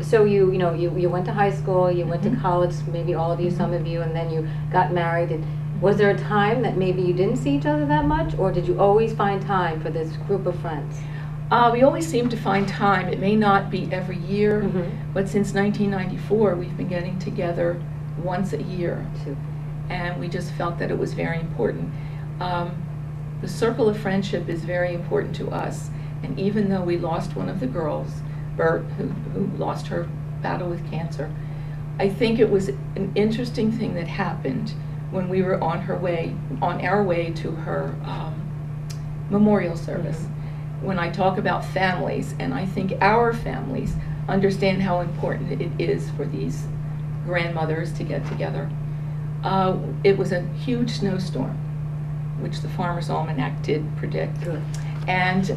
so you went to high school, you went to college, maybe all of you, some of you, and then you got married. And was there a time that maybe you didn't see each other that much, or did you always find time for this group of friends? We always seem to find time. It may not be every year, but since 1994 we've been getting together once a year. And we just felt that it was very important. The circle of friendship is very important to us, and even though we lost one of the girls, Bert, who lost her battle with cancer, I think it was an interesting thing that happened when we were on our way to her memorial service. When I talk about families, and I think our families understand how important it is for these grandmothers to get together. It was a huge snowstorm, which the Farmer's Almanac did predict. Good. And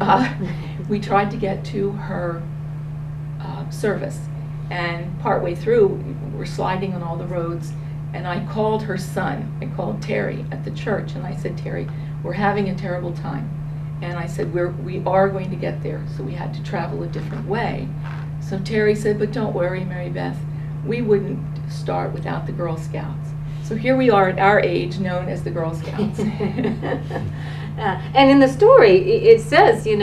we tried to get to her service, and partway through we're sliding on all the roads, and I called her son. I called Terry at the church, and I said, Terry, we're having a terrible time. And I said, we are going to get there, so we had to travel a different way. So Terry said, but don't worry, Mary Beth, we wouldn't start without the Girl Scouts. So here we are at our age, known as the Girl Scouts. And in the story, it says, you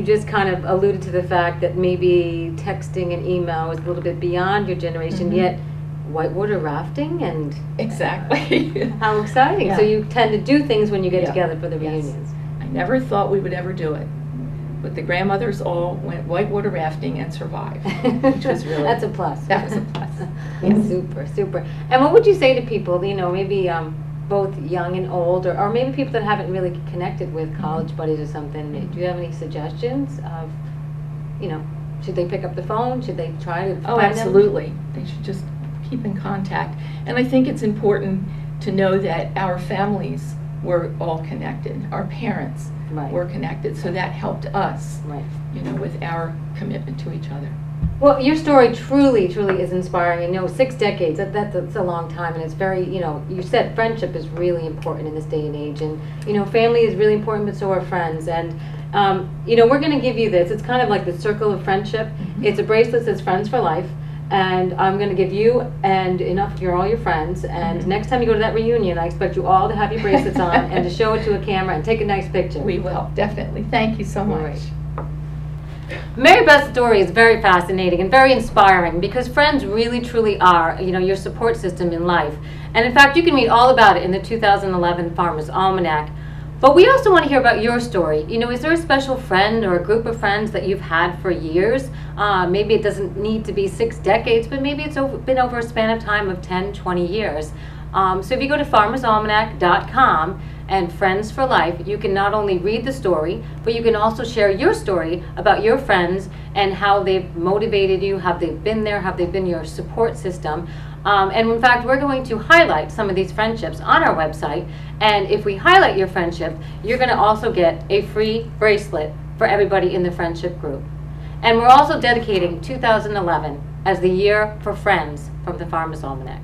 just kind of alluded to the fact that maybe texting and email was a little bit beyond your generation, yet whitewater rafting and... Exactly. How exciting. Yeah. So you tend to do things when you get together for the reunions. I never thought we would ever do it, but the grandmothers all went whitewater rafting and survived, which was really... That's a plus. That was a plus. Yes. Super, super. And what would you say to people, maybe both young and old, or maybe people that haven't really connected with college buddies or something? Do you have any suggestions of, should they pick up the phone? Should they try to find them? Absolutely. They should just keep in contact. And I think it's important to know that our families were all connected. Our parents were connected, so that helped us, with our commitment to each other. Well, your story truly, truly is inspiring. 6 decades, that's a long time, and it's very, you said friendship is really important in this day and age, and, family is really important, but so are friends, and, we're going to give you this. It's kind of like the circle of friendship. It's a bracelet that says Friends for Life, and I'm going to give you and you're all your friends, and next time you go to that reunion, I expect you all to have your bracelets on and to show it to a camera and take a nice picture. We will, definitely. Thank you so much. Right. Mary Beth's story is very fascinating and very inspiring because friends really truly are, your support system in life. And in fact, you can read all about it in the 2011 Farmer's Almanac. But we also want to hear about your story. Is there a special friend or a group of friends that you've had for years? Maybe it doesn't need to be 6 decades, but maybe it's been over a span of time of 10, 20 years. So if you go to farmersalmanac.com and Friends for Life, you can not only read the story, but you can also share your story about your friends and how they've motivated you, how they've been there, how they've been your support system. And in fact, we're going to highlight some of these friendships on our website. And if we highlight your friendship, you're going to also get a free bracelet for everybody in the friendship group. And we're also dedicating 2011 as the year for friends from the Farmer's Almanac.